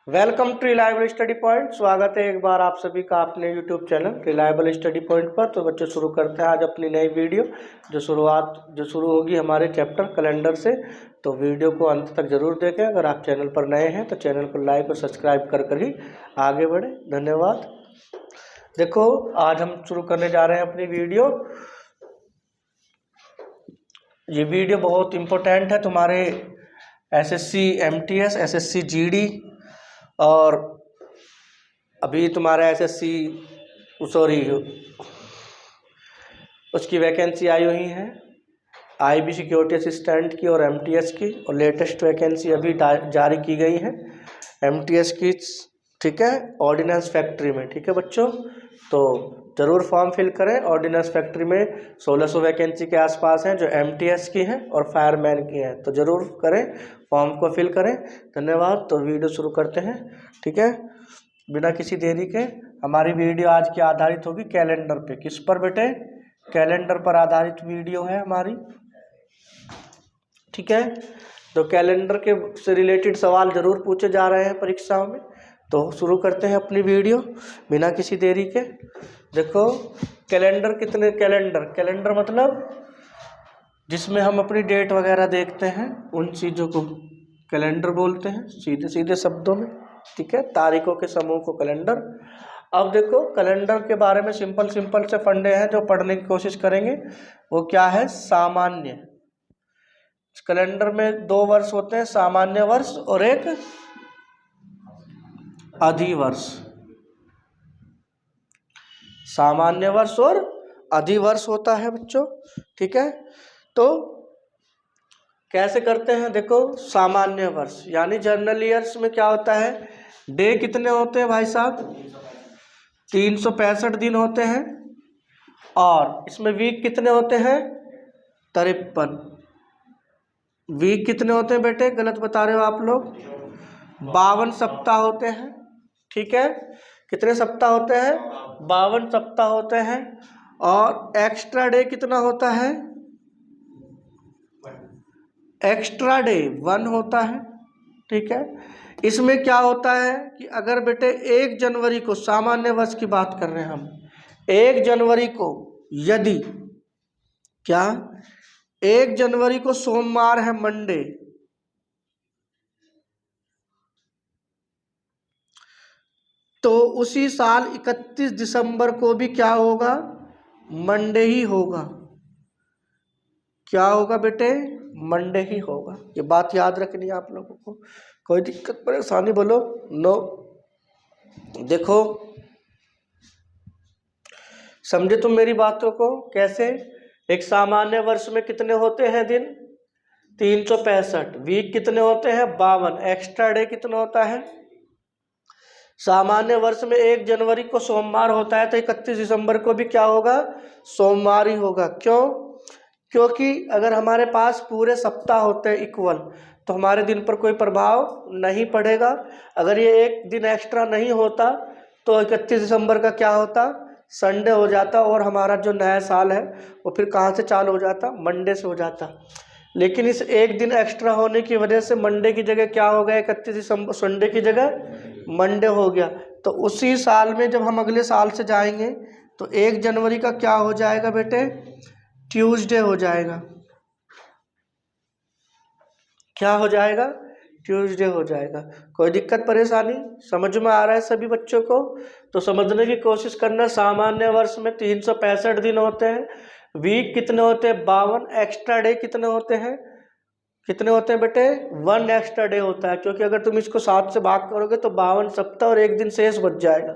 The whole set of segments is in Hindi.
Welcome to reliable study point. स्वागत है एक बार आप सभी का अपने YouTube channel reliable study point पर। तो बच्चों शुरू करते हैं आज अपनी नई वीडियो जो शुरू होगी हमारे चैप्टर कैलेंडर से। तो वीडियो को अंत तक जरूर देखें। अगर आप चैनल पर नए हैं तो चैनल को लाइक और सब्सक्राइब कर ही आगे बढ़े। धन्यवाद। देखो आज हम शुरू करने जा रहे हैं अपनी वीडियो। ये वीडियो बहुत इम्पोर्टेंट है तुम्हारे एसएससी एमटीएस, एसएससी जीडी और अभी तुम्हारा एसएससी उसकी वैकेंसी आई हुई है, आईबी सिक्योरिटी असिस्टेंट की और एमटीएस की। और लेटेस्ट वैकेंसी अभी जारी की गई है एमटीएस की, ठीक है, ऑर्डिनेंस फैक्ट्री में। ठीक है बच्चों, तो ज़रूर फॉर्म फिल करें। ऑर्डिनेंस फैक्ट्री में 1600 वैकेंसी के आसपास हैं जो एमटीएस की हैं और फायरमैन की हैं। तो ज़रूर करें, फॉर्म को फिल करें। धन्यवाद। तो वीडियो शुरू करते हैं। ठीक है, बिना किसी देरी के हमारी वीडियो आज की आधारित होगी कैलेंडर पे। किस पर बेटे? कैलेंडर पर आधारित वीडियो है हमारी। ठीक है, तो कैलेंडर के से रिलेटेड सवाल जरूर पूछे जा रहे हैं परीक्षाओं में। तो शुरू करते हैं अपनी वीडियो बिना किसी देरी के। देखो कैलेंडर मतलब जिसमें हम अपनी डेट वगैरह देखते हैं, उन चीज़ों को कैलेंडर बोलते हैं सीधे सीधे शब्दों में। ठीक है, तारीखों के समूह को कैलेंडर। अब देखो कैलेंडर के बारे में सिंपल से फंडे हैं जो पढ़ने की कोशिश करेंगे। वो क्या है? सामान्य। कैलेंडर में 2 वर्ष होते हैं, सामान्य वर्ष और एक अधिवर्ष। सामान्य वर्ष और अधिवर्ष होता है बच्चों। ठीक है, तो कैसे करते हैं? देखो सामान्य वर्ष यानी जनरल ईयर्स में क्या होता है? डे कितने होते हैं भाई साहब? 365 दिन होते हैं। और इसमें वीक कितने होते हैं? 53। वीक कितने होते हैं बेटे? गलत बता रहे हो आप लोग। 52 सप्ताह होते हैं। ठीक है, कितने सप्ताह होते हैं? 52 सप्ताह होते हैं। और एक्स्ट्रा डे कितना होता है? एक्स्ट्रा डे 1 होता है। ठीक है, इसमें क्या होता है कि अगर बेटे 1 जनवरी को, सामान्य वर्ष की बात कर रहे हैं हम, 1 जनवरी को यदि क्या 1 जनवरी को सोमवार है, मंडे, तो उसी साल 31 दिसंबर को भी क्या होगा? मंडे ही होगा। क्या होगा बेटे? मंडे ही होगा। ये बात याद रखनी है आप लोगों को। कोई दिक्कत परेशानी बोलो? नो। देखो समझे तुम मेरी बातों को कैसे? एक सामान्य वर्ष में कितने होते हैं दिन? 365। वीक कितने होते हैं? 52। एक्स्ट्रा डे कितना होता है? सामान्य वर्ष में 1 जनवरी को सोमवार होता है तो 31 दिसंबर को भी क्या होगा? सोमवार ही होगा। क्यों? क्योंकि अगर हमारे पास पूरे सप्ताह होते हैं इक्वल तो हमारे दिन पर कोई प्रभाव नहीं पड़ेगा। अगर ये एक दिन एक्स्ट्रा नहीं होता तो 31 दिसंबर का क्या होता? संडे हो जाता। और हमारा जो नया साल है वो फिर कहाँ से चालू हो जाता? मंडे से हो जाता। लेकिन इस एक दिन एक्स्ट्रा होने की वजह से मंडे की जगह क्या हो गया? 31 दिसंबर संडे की जगह मंडे हो गया। तो उसी साल में जब हम अगले साल से जाएंगे तो 1 जनवरी का क्या हो जाएगा बेटे? ट्यूसडे हो जाएगा। क्या हो जाएगा? ट्यूसडे हो जाएगा। कोई दिक्कत परेशानी? समझ में आ रहा है सभी बच्चों को? तो समझने की कोशिश करना। सामान्य वर्ष में 365 दिन होते हैं। वीक कितने होते हैं? 52। एक्स्ट्रा डे कितने होते हैं? कितने होते हैं बेटे? 1 एक्स्ट्रा डे होता है। क्योंकि अगर तुम इसको 7 से भाग करोगे तो 52 सप्ताह और एक दिन शेष बच जाएगा।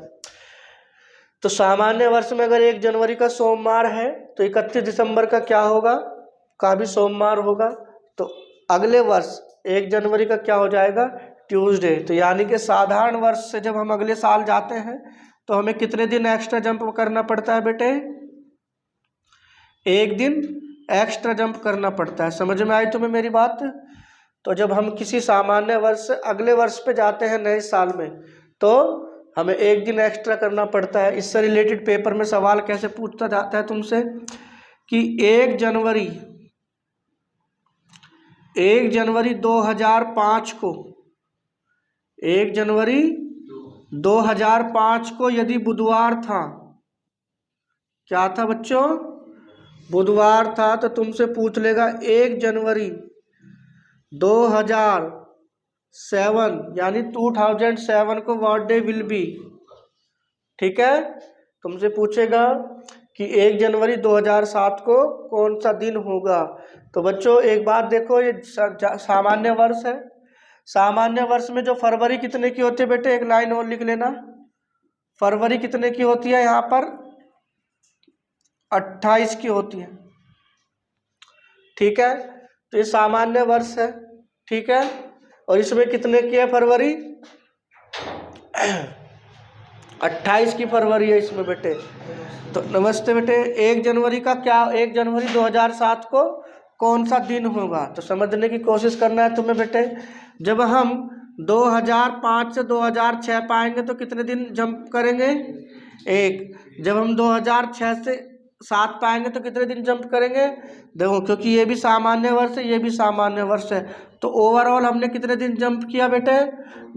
तो सामान्य वर्ष में अगर 1 जनवरी का सोमवार है तो 31 दिसंबर का क्या होगा? का भी सोमवार होगा। तो अगले वर्ष 1 जनवरी का क्या हो जाएगा? ट्यूसडे। तो यानी कि साधारण वर्ष से जब हम अगले साल जाते हैं तो हमें कितने दिन एक्स्ट्रा जंप करना पड़ता है बेटे? 1 दिन एक्स्ट्रा जंप करना पड़ता है। समझ में आई तुम्हें मेरी बात? तो जब हम किसी सामान्य वर्ष से अगले वर्ष पे जाते हैं नए साल में तो हमें 1 दिन एक्स्ट्रा करना पड़ता है। इससे रिलेटेड पेपर में सवाल कैसे पूछता जाता है तुमसे कि 1 जनवरी 2005 को 1 जनवरी 2005 को यदि बुधवार था, क्या था बच्चों, बुधवार था, तो तुमसे पूछ लेगा 1 जनवरी 2007 यानी 2007 को व्हाट डे विल बी। ठीक है, तुमसे पूछेगा कि 1 जनवरी 2007 को कौन सा दिन होगा। तो बच्चों एक बात देखो, ये सामान्य वर्ष है। सामान्य वर्ष में जो फरवरी कितने की होती है बेटे, एक लाइन और लिख लेना, फरवरी कितने की होती है, यहाँ पर 28 की होती है। ठीक है, तो ये सामान्य वर्ष है। ठीक है, और इसमें कितने की है फरवरी, 28 की फरवरी है इसमें बेटे। तो नमस्ते बेटे, 1 जनवरी का क्या, 1 जनवरी 2007 को कौन सा दिन होगा, तो समझने की कोशिश करना है तुम्हें बेटे। जब हम 2005 से 2006 पाएंगे तो कितने दिन जंप करेंगे, 1। जब हम 2006 से 7 पाएंगे तो कितने दिन जंप करेंगे, देखो क्योंकि ये भी सामान्य वर्ष है, ये भी सामान्य वर्ष है, तो ओवरऑल हमने कितने दिन जंप किया बेटे,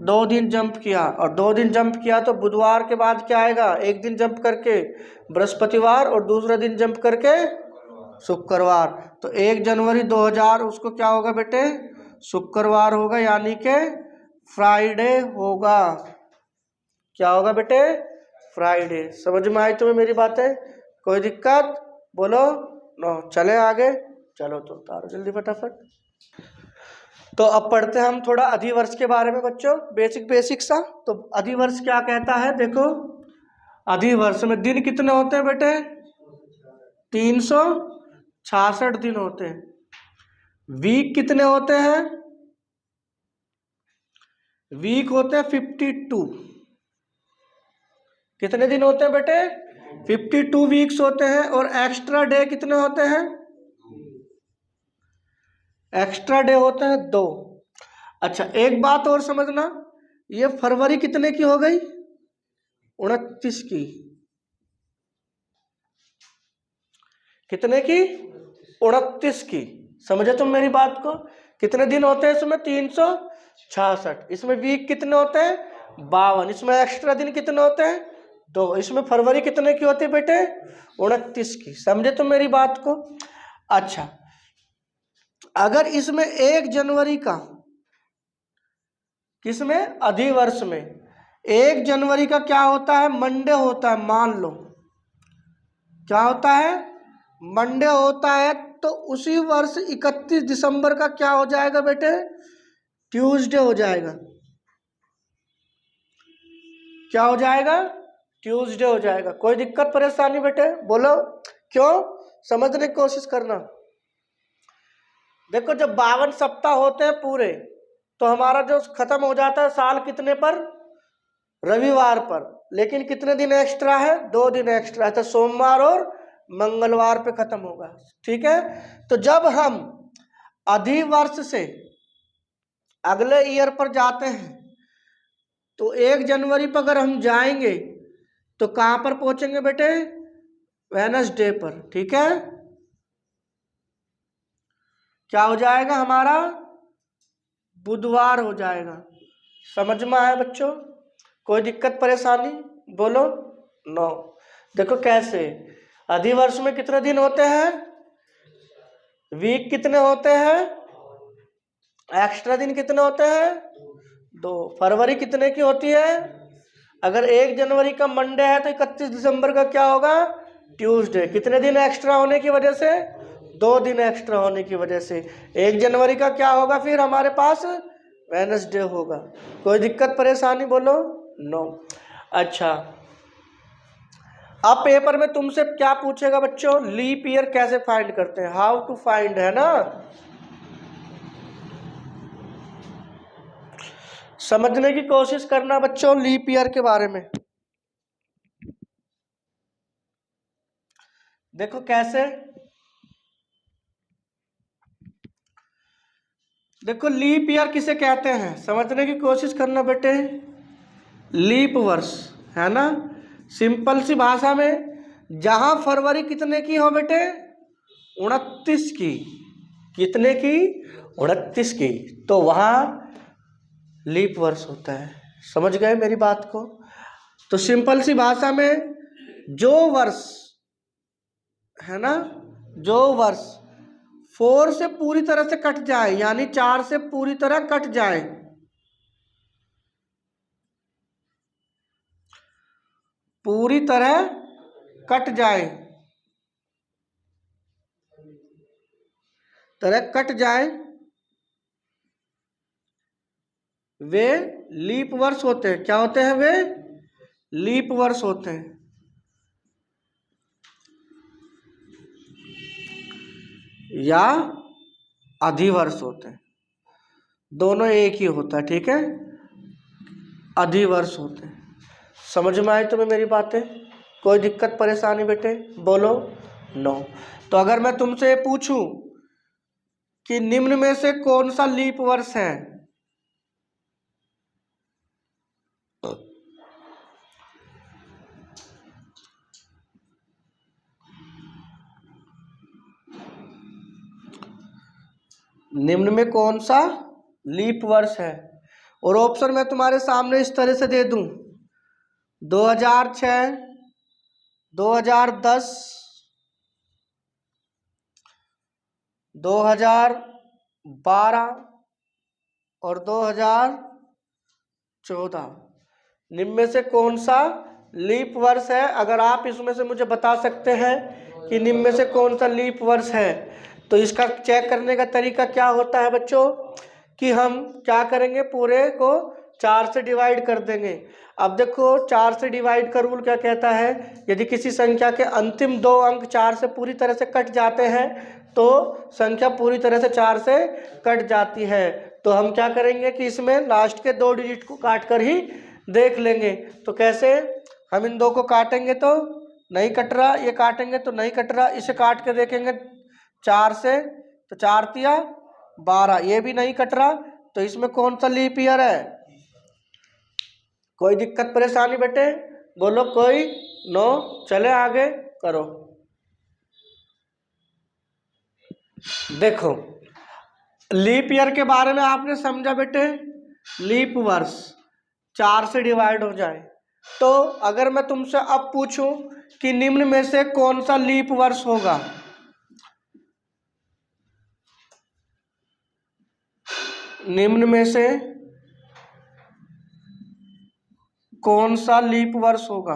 2 दिन जंप किया। और 2 दिन जंप किया तो बुधवार के बाद क्या आएगा, 1 दिन जंप करके बृहस्पतिवार और दूसरा दिन जंप करके शुक्रवार। तो 1 जनवरी 2000 उसको क्या होगा बेटे, शुक्रवार होगा, यानी कि फ्राइडे होगा। क्या होगा बेटे, फ्राइडे। समझ में आई तुम्हें मेरी बातें, कोई दिक्कत बोलो, नो चले आगे, चलो तो उतारो जल्दी फटाफट। तो अब पढ़ते हैं हम थोड़ा अधिवर्ष के बारे में बच्चों, बेसिक सा। तो अधिवर्ष क्या कहता है, देखो अधिवर्ष में दिन कितने होते हैं बेटे, 366 दिन होते हैं। वीक कितने होते हैं, वीक होते हैं 52। कितने दिन होते हैं बेटे, 52 वीक्स होते हैं। और एक्स्ट्रा डे कितने होते हैं, एक्स्ट्रा डे होते हैं 2। अच्छा एक बात और समझना, ये फरवरी कितने की हो गई, 29 की। कितने की, 29 की। समझे तुम मेरी बात को, कितने दिन होते हैं इसमें, 366। इसमें वीक कितने होते हैं, 52। इसमें एक्स्ट्रा दिन कितने होते हैं, 2। इसमें फरवरी कितने की होती है बेटे, 29 की। समझे तुम मेरी बात को। अच्छा अगर इसमें 1 जनवरी का, किसमें, अधिवर्ष में 1 जनवरी का क्या होता है, मंडे होता है, मान लो क्या होता है, मंडे होता है, तो उसी वर्ष 31 दिसंबर का क्या हो जाएगा बेटे, ट्यूसडे हो जाएगा। क्या हो जाएगा, ट्यूसडे हो जाएगा। कोई दिक्कत परेशानी बेटे बोलो, क्यों, समझने की कोशिश करना। देखो जब 52 सप्ताह होते हैं पूरे, तो हमारा जो खत्म हो जाता है साल कितने पर, रविवार पर। लेकिन कितने दिन एक्स्ट्रा है, 2 दिन एक्स्ट्रा है, तो सोमवार और मंगलवार पे खत्म होगा। ठीक है, तो जब हम अधिवर्ष से अगले ईयर पर जाते हैं, तो 1 जनवरी पर अगर हम जाएंगे तो कहां पर पहुंचेंगे बेटे, वेडनेसडे पर। ठीक है, क्या हो जाएगा हमारा, बुधवार हो जाएगा। समझ में आया बच्चों, कोई दिक्कत परेशानी बोलो, नो। देखो कैसे, अधिवर्ष में कितने दिन होते हैं, वीक कितने होते हैं, एक्स्ट्रा दिन कितने होते हैं, 2। फरवरी कितने की होती है, अगर 1 जनवरी का मंडे है तो 31 दिसंबर का क्या होगा, ट्यूसडे। कितने दिन एक्स्ट्रा होने की वजह से, 2 दिन एक्स्ट्रा होने की वजह से 1 जनवरी का क्या होगा फिर हमारे पास, वेडनेसडे होगा। कोई दिक्कत परेशानी बोलो, नो। अच्छा अब पेपर में तुमसे क्या पूछेगा बच्चों, लीप ईयर कैसे फाइंड करते हैं, हाउ टू फाइंड, है ना। समझने की कोशिश करना बच्चों लीप ईयर के बारे में। देखो कैसे, देखो लीप ईयर किसे कहते हैं, समझने की कोशिश करना बेटे। लीप वर्ष, है ना, सिंपल सी भाषा में, जहां फरवरी कितने की हो बेटे, 29 की। कितने की, 29 की। तो वहां लीप वर्ष होता है। समझ गए मेरी बात को? तो सिंपल सी भाषा में जो वर्ष है ना, जो वर्ष 4 से पूरी तरह से कट जाए, यानी 4 से पूरी तरह कट जाए, पूरी तरह कट जाए, कट जाए, वे लीप वर्ष होते हैं। क्या होते हैं? वे लीप वर्ष होते हैं, या अधिवर्ष होते हैं। दोनों एक ही होता है, ठीक है? अधिवर्ष होते हैं। समझ में आई तुम्हें मेरी बातें? कोई दिक्कत परेशानी बेटे? बोलो नो। तो अगर मैं तुमसे पूछूं कि निम्न में से कौन सा लीप वर्ष है, निम्न में कौन सा लीप वर्ष है, और ऑप्शन मैं तुम्हारे सामने इस तरह से दे दूं, 2006, 2010, 2012 और 2014। निम्न में से कौन सा लीप वर्ष है? अगर आप इसमें से मुझे बता सकते हैं कि निम्न में से कौन सा लीप वर्ष है, तो इसका चेक करने का तरीका क्या होता है बच्चों, कि हम क्या करेंगे, पूरे को 4 से डिवाइड कर देंगे। अब देखो 4 से डिवाइड का रूल क्या कहता है, यदि किसी संख्या के अंतिम 2 अंक 4 से पूरी तरह से कट जाते हैं तो संख्या पूरी तरह से 4 से कट जाती है। तो हम क्या करेंगे कि इसमें लास्ट के 2 डिजिट को काट कर ही देख लेंगे। तो कैसे? हम इन 2 को काटेंगे तो नहीं कट रहा, ये काटेंगे तो नहीं कट रहा, इसे काट के देखेंगे 4 से, तो 4 तिया 12, ये भी नहीं कट रहा, तो इसमें कौन सा लीप ईयर है? कोई दिक्कत परेशानी बेटे? बोलो कोई नो। चले आगे करो। देखो लीप ईयर के बारे में आपने समझा बेटे, लीप वर्ष 4 से डिवाइड हो जाए। तो अगर मैं तुमसे अब पूछूं कि निम्न में से कौन सा लीप वर्ष होगा, निम्न में से कौन सा लीप वर्ष होगा?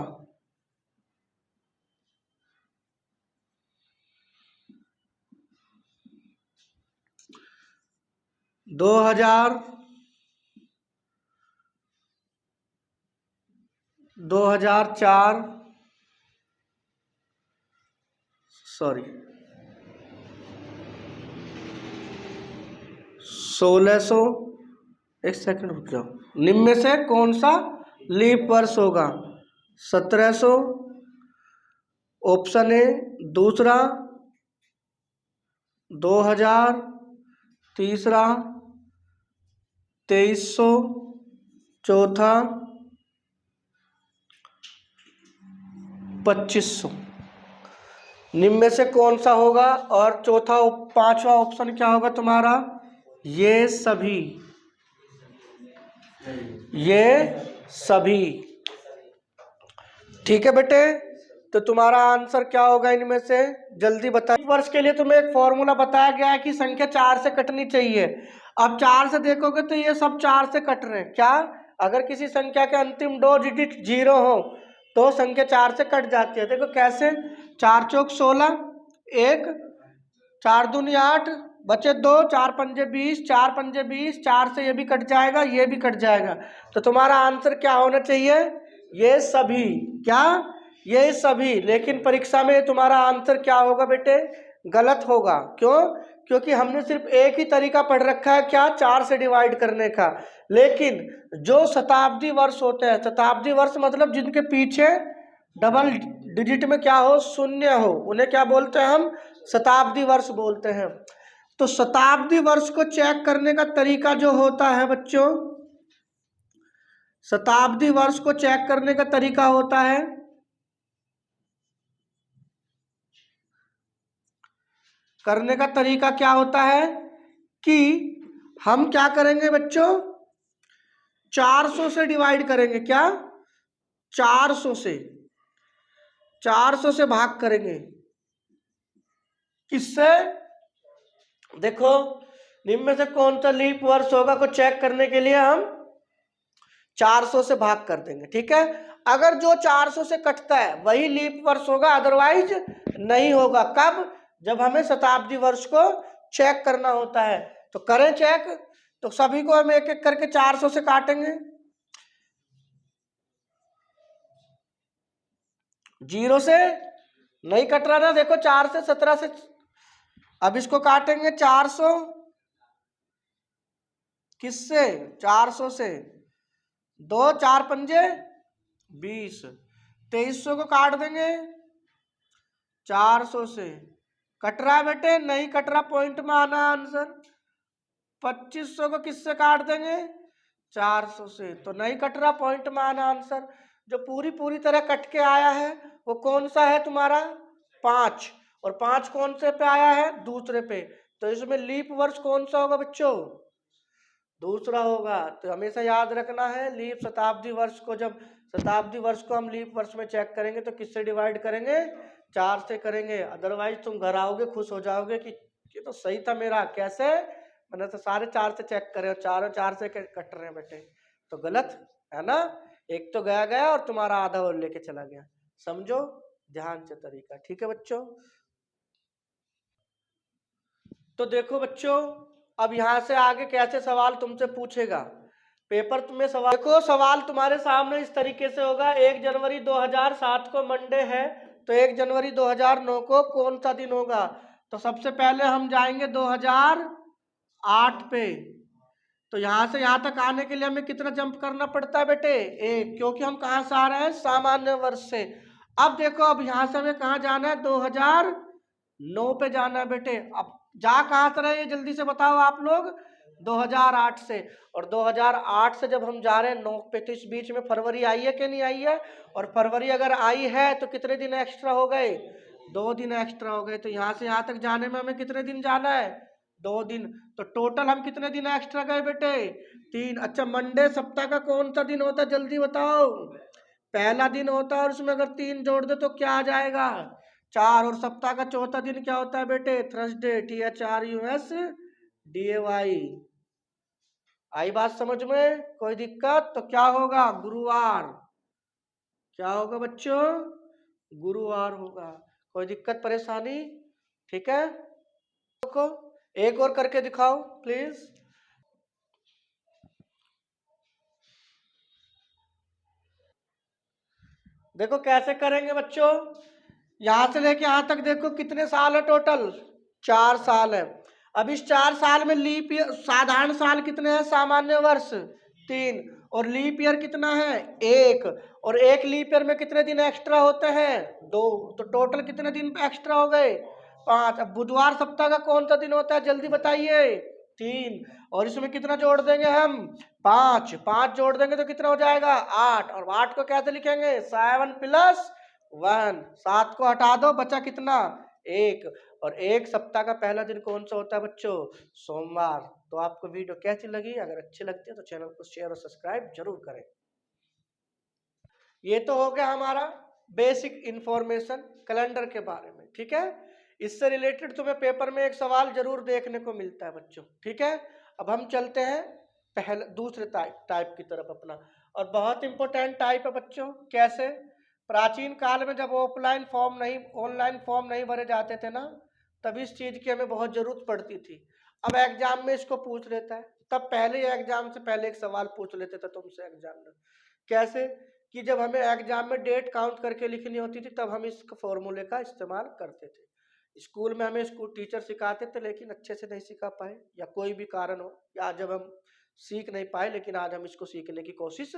दो हजार 4, सॉरी 1600, एक सेकंड रुक जाओ। निम्न में से कौन सा लीप वर्ष होगा? 1700 ऑप्शन ए, दूसरा 2000, तीसरा 2300, चौथा 2500। निम्न में से कौन सा होगा? और चौथा 5वां ऑप्शन क्या होगा तुम्हारा? ये सभी, ये सभी। ठीक है बेटे, तो तुम्हारा आंसर क्या होगा इनमें से? जल्दी बताओ। वर्ष के लिए तुम्हें एक फॉर्मूला बताया गया है कि संख्या 4 से कटनी चाहिए। अब 4 से देखोगे तो ये सब 4 से कट रहे हैं। क्या? अगर किसी संख्या के अंतिम 2 डिजिट 0 हो तो संख्या 4 से कट जाती है। देखो कैसे, 4 चौक 16, 1 4 दूनी 8, बचे 2, 4 पंजे 20, 4 पंजे 20, 4 से ये भी कट जाएगा, ये भी कट जाएगा। तो तुम्हारा आंसर क्या होना चाहिए? ये सभी। क्या? ये सभी। लेकिन परीक्षा में तुम्हारा आंसर क्या होगा बेटे? गलत होगा। क्यों? क्योंकि हमने सिर्फ एक ही तरीका पढ़ रखा है, क्या? 4 से डिवाइड करने का। लेकिन जो शताब्दी वर्ष होते हैं, शताब्दी वर्ष मतलब जिनके पीछे डबल डिजिट में क्या हो, शून्य हो, उन्हें क्या बोलते हैं हम? शताब्दी वर्ष बोलते हैं। तो शताब्दी वर्ष को चेक करने का तरीका जो होता है बच्चों, शताब्दी वर्ष को चेक करने का तरीका होता है, करने का तरीका क्या होता है कि हम क्या करेंगे बच्चों, 400 से डिवाइड करेंगे। क्या? 400 से, 400 से भाग करेंगे। किससे? देखो निम्न में से कौन सा लीप वर्ष होगा को चेक करने के लिए हम 400 से भाग कर देंगे। ठीक है, अगर जो 400 से कटता है वही लीप वर्ष होगा, अदरवाइज नहीं होगा। कब? जब हमें शताब्दी वर्ष को चेक करना होता है। तो करें चेक। तो सभी को हम एक एक करके 400 से काटेंगे। 0 से नहीं कट रहा ना, देखो 4 से 17 से। अब इसको काटेंगे 400 किससे? 400 से। 2 4 पंजे 20, 2300 को काट देंगे 400 से। कट रहा है बेटे? नहीं कट रहा, पॉइंट में आना आंसर। 2500 को किससे काट देंगे? 400 से। तो नहीं कट रहा, पॉइंट में आना आंसर। जो पूरी पूरी तरह कट के आया है वो कौन सा है तुम्हारा? 5। और 5 कौन से पे आया है? दूसरे पे। तो इसमें लीप वर्ष कौन सा होगा बच्चों? दूसरा होगा। तो हमेशा याद रखना है, लीप शताब्दी वर्ष को, जब शताब्दी वर्ष को हम लीप वर्ष में चेक करेंगे तो किससे डिवाइड करेंगे? 4 से करेंगे। अदरवाइज तुम घर आओगे खुश हो जाओगे कि ये तो सही था मेरा। कैसे? मैंने तो सारे 4 से चेक करे और चारों 4 से कट रहे हैं बेटे। तो गलत है ना। एक तो गया गया और तुम्हारा आधा और लेके चला गया। समझो ध्यान से तरीका। ठीक है बच्चों। तो देखो बच्चों, अब यहां से आगे कैसे सवाल तुमसे पूछेगा पेपर। तुम्हें सवाल, देखो सवाल तुम्हारे सामने इस तरीके से होगा। 1 जनवरी 2007 को मंडे है, तो 1 जनवरी 2009 को कौन सा दिन होगा? तो सबसे पहले हम जाएंगे 2008 पे। तो यहां से यहां तक आने के लिए हमें कितना जंप करना पड़ता है बेटे? 1, क्योंकि हम कहां से आ रहे हैं? सामान्य वर्ष से। अब देखो, अब यहां से हमें कहां जाना है? 2009 पे जाना है बेटे। अब जा कहां से रहे हैं जल्दी से बताओ आप लोग? 2008 से। और 2008 से जब हम जा रहे हैं 9 पे, तो इस बीच में फरवरी आई है कि नहीं आई है? और फरवरी अगर आई है तो कितने दिन एक्स्ट्रा हो गए? 2 दिन एक्स्ट्रा हो गए। तो यहाँ से यहाँ तक जाने में हमें कितने दिन जाना है? 2 दिन। तो टोटल हम कितने दिन एक्स्ट्रा गए बेटे? 3। अच्छा, मंडे सप्ताह का कौन सा दिन होता है जल्दी बताओ? पहला दिन होता है, और उसमें अगर 3 जोड़ दे तो क्या आ जाएगा? 4। और सप्ताह का चौथा दिन क्या होता है बेटे? थर्सडे। THRUSDAY। आई बात समझ में? कोई दिक्कत? तो क्या होगा? गुरुवार। क्या होगा बच्चों? गुरुवार होगा। कोई दिक्कत परेशानी? ठीक है, देखो एक और करके दिखाओ प्लीज। देखो कैसे करेंगे बच्चों। यहां से लेके यहां तक देखो कितने साल है टोटल? 4 साल है। अब इस 4 साल में लीप ईयर, साधारण साल कितने हैं? सामान्य वर्ष 3। और लीप ईयर कितना है? 1। और एक लीप ईयर में कितने दिन एक्स्ट्रा होते हैं? 2। तो टोटल कितने दिन एक्स्ट्रा हो गए? 5। अब बुधवार सप्ताह का कौन सा दिन होता है जल्दी बताइए? 3। और इसमें कितना जोड़ देंगे हम? 5। 5 जोड़ देंगे तो कितना हो जाएगा? 8। और 8 को कैसे लिखेंगे? 7 + 1। 7 को हटा दो, बचा कितना? 1। और एक सप्ताह का पहला दिन कौन सा होता है बच्चों? सोमवार। तो आपको वीडियो कैसी लगी? अगर अच्छी लगती है तो चैनल को शेयर और सब्सक्राइब जरूर करें। ये तो हो गया हमारा बेसिक इंफॉर्मेशन कैलेंडर के बारे में। ठीक है, इससे रिलेटेड तुम्हें पेपर में एक सवाल जरूर देखने को मिलता है बच्चों। ठीक है, अब हम चलते हैं पहले दूसरे टाइप की तरफ अपना। और बहुत इंपॉर्टेंट टाइप है बच्चों। कैसे? प्राचीन काल में जब ऑनलाइन फॉर्म नहीं भरे जाते थे ना, तब इस चीज की हमें बहुत जरूरत पड़ती थी। अब एग्जाम में इसको पूछ लेता है, तब पहले एग्जाम से पहले एक सवाल पूछ लेते थे तुमसे एग्जाम में। कैसे? कि जब हमें एग्जाम में डेट काउंट करके लिखनी होती थी तब हम इस फॉर्मूले का इस्तेमाल करते थे। स्कूल में हमें स्कूल टीचर सिखाते थे, लेकिन अच्छे से नहीं सिखा पाए, या कोई भी कारण हो, या जब हम सीख नहीं पाए, लेकिन आज हम इसको सीखने की कोशिश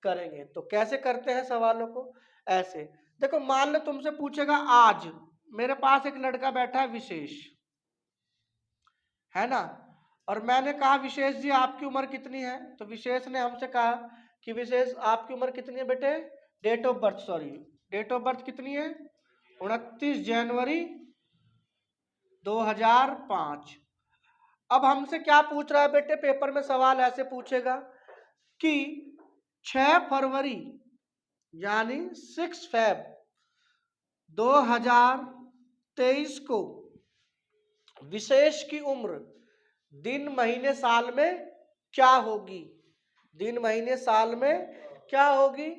करेंगे। तो कैसे करते हैं सवालों को? ऐसे देखो, मान लो तुमसे पूछेगा आज मेरे पास एक लड़का बैठा है विशेष, है ना। और मैंने कहा विशेष जी आपकी उम्र कितनी है? तो विशेष ने हमसे कहा कि विशेष आपकी उम्र कितनी है बेटे? Date of birth, sorry, date of birth कितनी है? 29 जनवरी 2005। अब हमसे क्या पूछ रहा है बेटे? पेपर में सवाल ऐसे पूछेगा कि 6 फरवरी यानी 6 फेब 2023 को विशेष की उम्र दिन महीने साल में क्या होगी, दिन महीने साल में क्या होगी।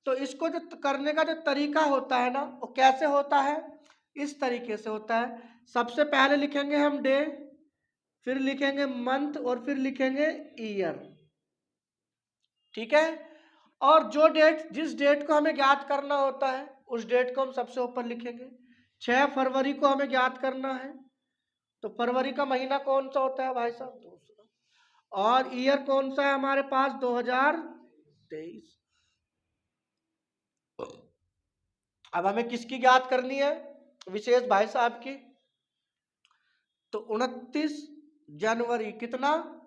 तो इसको जो करने का जो तरीका होता है ना, वो कैसे होता है, इस तरीके से होता है। सबसे पहले लिखेंगे हम डे, फिर लिखेंगे मंथ और फिर लिखेंगे ईयर, ठीक है। और जो डेट, जिस डेट को हमें ज्ञात करना होता है उस डेट को हम सबसे ऊपर लिखेंगे। 6 फरवरी को हमें ज्ञात करना है, तो फरवरी का महीना कौन सा होता है भाई साहब, दूसरा। और ईयर कौन सा है हमारे पास, 2023। अब हमें किसकी ज्ञात करनी है, विशेष भाई साहब की। तो 29 जनवरी कितना,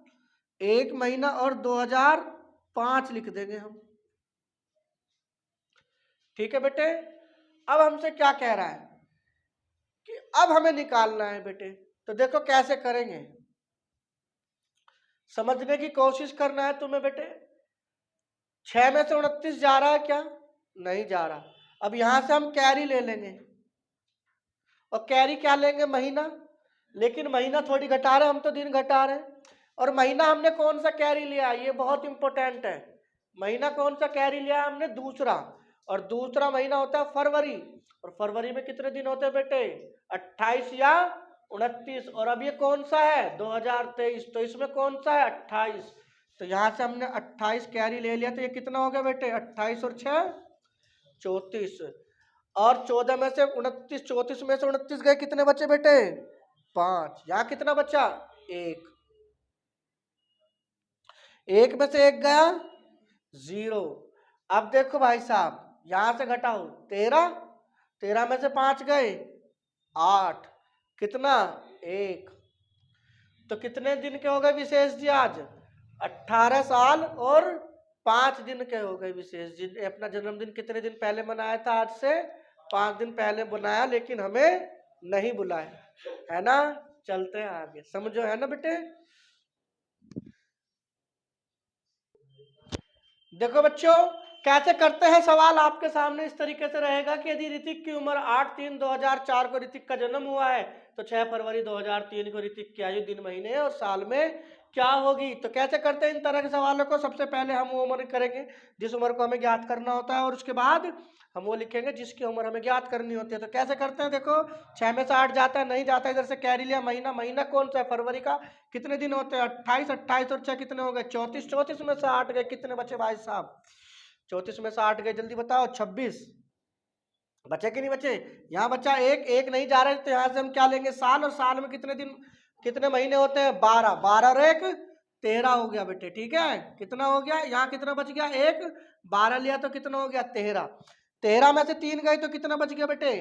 एक महीना और 2005 लिख देंगे हम, ठीक है बेटे। अब हमसे क्या कह रहा है कि अब हमें निकालना है बेटे, तो देखो कैसे करेंगे, समझने की कोशिश करना है तुम्हें बेटे। 6 में से 29 जा रहा है क्या, नहीं जा रहा। अब यहां से हम कैरी ले लेंगे, और कैरी क्या लेंगे, महीना। लेकिन महीना थोड़ी घटा रहे, हम तो दिन घटा रहे हैं। और महीना हमने कौन सा कैरी लिया, ये बहुत इंपॉर्टेंट है। महीना कौन सा कैरी लिया हमने, दूसरा। और दूसरा महीना होता है फरवरी। और फरवरी में कितने दिन होते हैं बेटे, 28 या 29। और अब ये कौन सा है, 2023, तो इसमें कौन सा है, 28। तो यहां से हमने 28 कैरी ले लिया, तो ये कितना हो गया बेटे, 28 और 6 34। और 14 में से 29, 34 में से 29 गए, कितने बचे बेटे, 5। यहां कितना बचा, 1। 1 में से 1 गया, 0। अब देखो भाई साहब, यहां से घटाओ, 13। 13 में से 5 गए, 8। कितना, 1। तो कितने दिन के हो गए विशेष जी आज, 18 साल और 5 दिन के हो गए विशेष जी ने अपना जन्मदिन कितने दिन पहले मनाया था, आज से 5 दिन पहले बनाया, लेकिन हमें नहीं बुलाया, है ना। चलते हैं आगे, समझो, है ना बेटे। देखो बच्चों कैसे करते हैं सवाल, आपके सामने इस तरीके से रहेगा कि यदि ऋतिक की उम्र 8/3/2004 को ऋतिक का जन्म हुआ है, तो 6 फरवरी 2003 को ऋतिक की आयु दिन महीने और साल में क्या होगी। तो कैसे करते हैं इन तरह के सवालों को, सबसे पहले हम वो उम्र करेंगे जिस उम्र को हमें ज्ञात करना होता है, और उसके बाद हम वो लिखेंगे जिसकी उम्र हमें ज्ञात करनी होती है। तो कैसे करते हैं, देखो 6 में से 8 जाता है, नहीं जाता, इधर से कैरी लिया, महीना। महीना कौन सा है, फरवरी का। कितने दिन होते हैं, 28। 28 और 6 कितने हो गए, 34। 34 में से 8 गए, कितने बचे भाई साहब, 34 में से 8 गए, जल्दी बताओ, 26 बचे कि नहीं बचे। यहाँ बचा 1, 1 नहीं जा रहे, तो यहाँ से हम क्या लेंगे, साल। और साल में कितने दिन, कितने महीने होते हैं, 12। 12 और 1 13 हो गया बेटे, ठीक है। कितना हो गया, यहाँ कितना बच गया, 1। 12 लिया तो कितना हो गया, 13। 13 में से 3 गए तो कितना बच गया बेटे,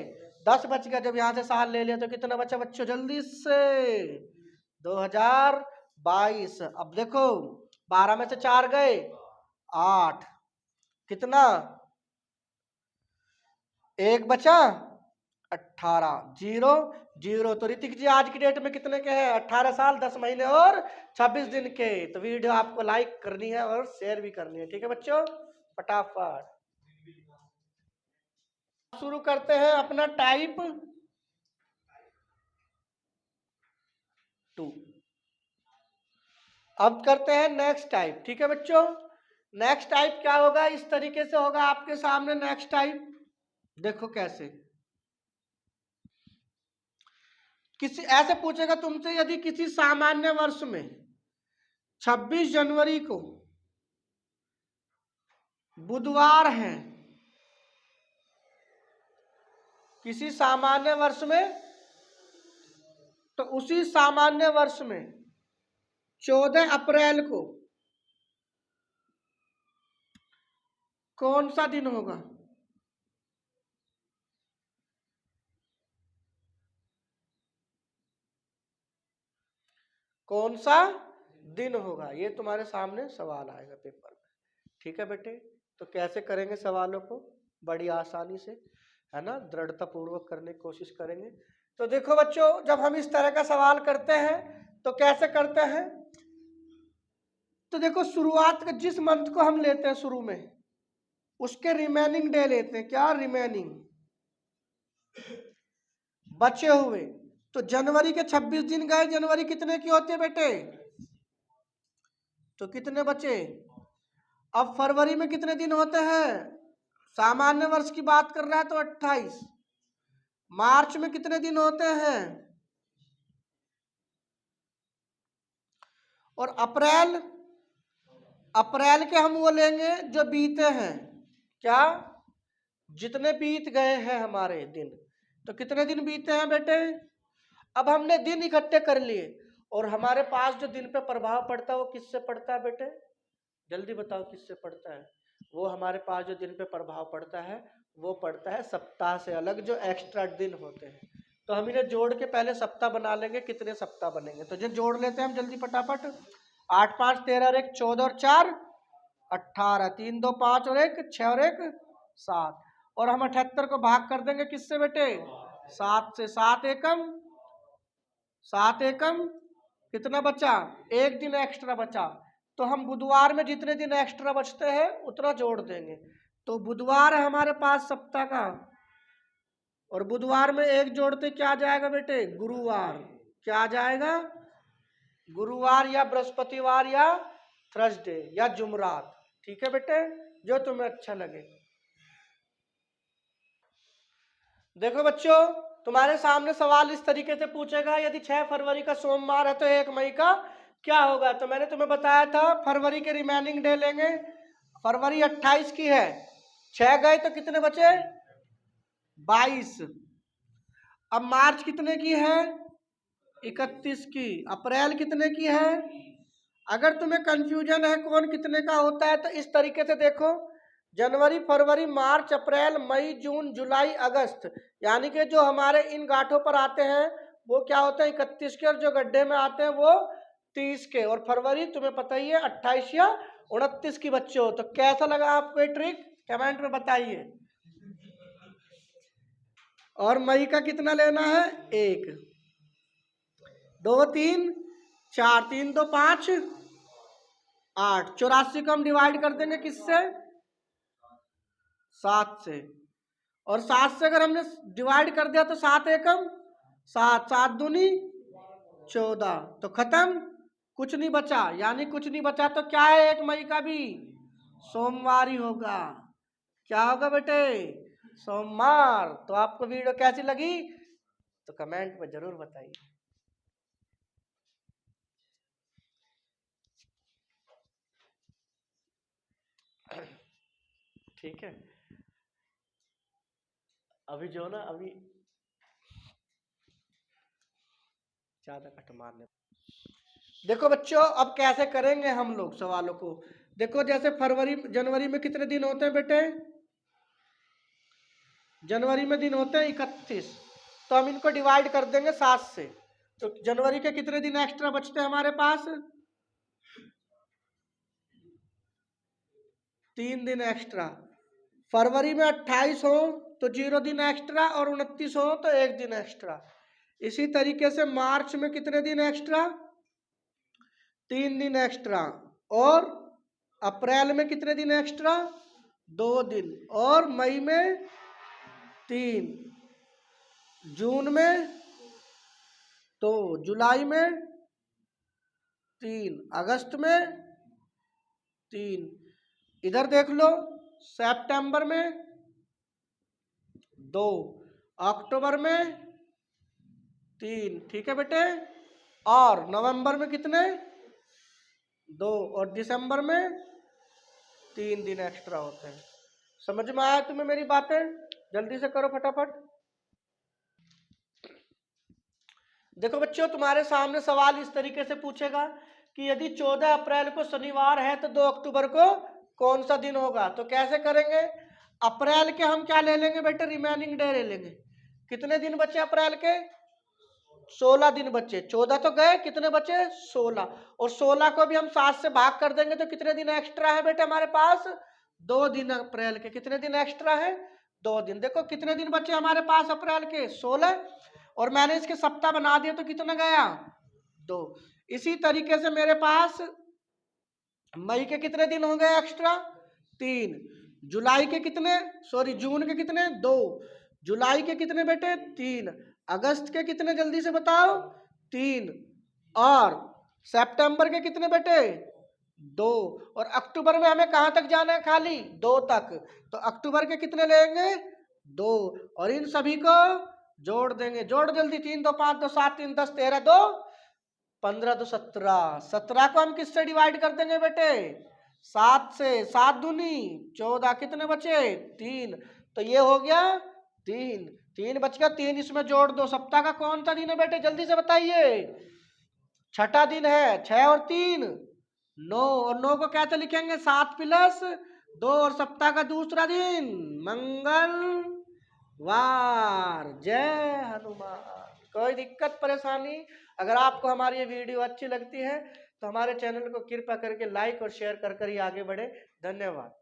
10 बच गया। जब यहाँ से साल ले लिया तो कितना बचा बच्चों, जल्दी से, 2022। अब देखो 12 में से 4 गए, 8। कितना, 1 बचा, 18। 0 0। तो ऋतिक जी आज की डेट में कितने के हैं, 18 साल 10 महीने और 26 दिन के। तो वीडियो आपको लाइक करनी है और शेयर भी करनी है, ठीक है बच्चों, फटाफट शुरू करते हैं अपना टाइप 2। अब करते हैं नेक्स्ट टाइप, ठीक है बच्चों। नेक्स्ट टाइप क्या होगा, इस तरीके से होगा आपके सामने नेक्स्ट टाइप। देखो कैसे, किसी ऐसे पूछेगा तुमसे, यदि किसी सामान्य वर्ष में 26 जनवरी को बुधवार है, किसी सामान्य वर्ष में, तो उसी सामान्य वर्ष में 14 अप्रैल को कौन सा दिन होगा। कौन सा दिन होगा, ये तुम्हारे सामने सवाल आएगा पेपर में, ठीक है बेटे। तो कैसे करेंगे सवालों को, बड़ी आसानी से, है ना, दृढ़ता पूर्वक करने की कोशिश करेंगे। तो देखो बच्चों, जब हम इस तरह का सवाल करते हैं तो कैसे करते हैं, तो देखो शुरुआत का जिस मंथ को हम लेते हैं शुरू में उसके रिमेनिंग डे लेते हैं। क्या रिमेनिंग, बचे हुए। तो जनवरी के 26 दिन गए, जनवरी कितने की होती है बेटे? तो कितने बचे? अब फरवरी में कितने दिन होते हैं? सामान्य वर्ष की बात कर रहा है तो 28। मार्च में कितने दिन होते हैं? और अप्रैल, अप्रैल के हम वो लेंगे जो बीते हैं। क्या? जितने बीत गए हैं हमारे दिन। तो कितने दिन बीते हैं बेटे? अब हमने दिन इकट्ठे कर लिए और हमारे पास जो दिन पे प्रभाव पड़ता है वो किससे पड़ता है बेटे? जल्दी बताओ किससे पड़ता है? वो हमारे पास जो दिन पे प्रभाव पड़ता है वो पड़ता है सप्ताह से अलग जो एक्स्ट्रा दिन होते हैं। तो हम इन्हें जोड़ के पहले सप्ताह बना लेंगे। कितने सप्ताह बनेंगे? तो जो जोड़ लेते हैं हम जल्दी फटाफट। 8 5 13 और 1 14 और 4 18, 3 2 5 और 1 6 और 1 7। और हम 78 को भाग कर देंगे किससे बेटे? 7 से। 7 एकम, 7 एकम कितना बचा? एक दिन एक्स्ट्रा बचा। तो हम बुधवार में जितने दिन एक्स्ट्रा बचते हैं उतना जोड़ देंगे। तो बुधवार है हमारे पास सप्ताह का, और बुधवार में एक जोड़ते क्या जाएगा बेटे? गुरुवार। क्या आ जाएगा? गुरुवार या बृहस्पतिवार या थर्सडे या जुमरात। ठीक है बेटे, जो तुम्हें अच्छा लगे। देखो बच्चों, तुम्हारे सामने सवाल इस तरीके से पूछेगा, यदि 6 फरवरी का सोमवार है तो 1 मई का क्या होगा? तो मैंने तुम्हें बताया था फरवरी के रिमेनिंग डे लेंगे। फरवरी 28 की है, 6 गए तो कितने बचे? 22। अब मार्च कितने की है? 31 की। अप्रैल कितने की है? अगर तुम्हें कंफ्यूजन है कौन कितने का होता है तो इस तरीके से देखो, जनवरी फरवरी मार्च अप्रैल मई जून जुलाई अगस्त, यानी कि जो हमारे इन गांठों पर आते हैं वो क्या होते हैं? 31 के, और जो गड्ढे में आते हैं वो 30 के। और फरवरी तुम्हें पता ही है 28 या 29 की बच्चे हो। तो कैसा लगा आपको ये ट्रिक? कमेंट में बताइए। और मई का कितना लेना है? 1 2 3 4, 3 2 5 8। 84 को हम डिवाइड कर देंगे किससे? 7 से। और 7 से अगर हमने डिवाइड कर दिया तो 7 एकम 7, 7 दूनी 14। तो खत्म, कुछ नहीं बचा। यानी कुछ नहीं बचा तो क्या है? 1 मई का भी सोमवार ही होगा। क्या होगा बेटे? सोमवार। तो आपको वीडियो कैसी लगी तो कमेंट में जरूर बताइए। ठीक है, अभी जो ना अभी ज्यादा कट मारने। देखो बच्चों, अब कैसे करेंगे हम लोग सवालों को। देखो जैसे फरवरी जनवरी में कितने दिन होते हैं बेटे? जनवरी में दिन होते हैं 31। तो हम इनको डिवाइड कर देंगे 7 से। तो जनवरी के कितने दिन एक्स्ट्रा बचते हैं हमारे पास? 3 दिन एक्स्ट्रा। फरवरी में 28 हो तो 0 दिन एक्स्ट्रा, और 29 हो तो 1 दिन एक्स्ट्रा। इसी तरीके से मार्च में कितने दिन एक्स्ट्रा? 3 दिन एक्स्ट्रा। और अप्रैल में कितने दिन एक्स्ट्रा? 2 दिन। और मई में 3, जून में 2, जुलाई में 3, अगस्त में 3। इधर देख लो, सितंबर में 2, अक्टूबर में 3। ठीक है बेटे। और नवंबर में कितने? 2। और दिसंबर में 3 दिन एक्स्ट्रा होते हैं। समझ में आया तुम्हें मेरी बातें? जल्दी से करो फटाफट। देखो बच्चों, तुम्हारे सामने सवाल इस तरीके से पूछेगा कि यदि 14 अप्रैल को शनिवार है तो 2 अक्टूबर को कौन सा दिन होगा? तो कैसे करेंगे? अप्रैल के हम क्या ले लेंगे बेटे? रिमेनिंग डे ले लेंगे। कितने दिन बचे अप्रैल के? 16 दिन बचे। 14 तो गए, कितने बचे? 16। और 16 को भी हम 7 से भाग कर देंगे तो कितने दिन एक्स्ट्रा है बेटे हमारे पास? 2 दिन अप्रैल के। कितने दिन एक्स्ट्रा है? 2 दिन। देखो कितने दिन बचे हमारे पास अप्रैल के? 16। और मैंने इसके सप्ताह बना दिया तो कितना गया? 2। इसी तरीके से मेरे पास मई के कितने दिन हो गए एक्स्ट्रा? 3। जुलाई के कितने, सॉरी जून के कितने? 2। जुलाई के कितने बेटे? 3। अगस्त के कितने जल्दी से बताओ? 3। और सितंबर के कितने बेटे? 2। और अक्टूबर में हमें कहां तक जाना है? खाली 2 तक। तो अक्टूबर के कितने लेंगे? 2। और इन सभी को जोड़ देंगे। जोड़ जल्दी। 3 2 5 2 7 3 10 13 2 15 2 17। 17 को हम किससे डिवाइड कर देंगे बेटे? 7 से। 7 दूनी 14। कितने बचे? 3। तो ये हो गया 3। 3 बच गया। 3 इसमें जोड़ दो। सप्ताह का कौन सा दिन है बेटे? जल्दी से बताइए। छठा दिन है। 6 और 3 9। और 9 को कैसे लिखेंगे? 7 प्लस 2। और सप्ताह का दूसरा दिन मंगलवार। जय हनुमान। कोई दिक्कत परेशानी? अगर आपको हमारी ये वीडियो अच्छी लगती है तो हमारे चैनल को कृपया करके लाइक और शेयर कर ही आगे बढ़े। धन्यवाद।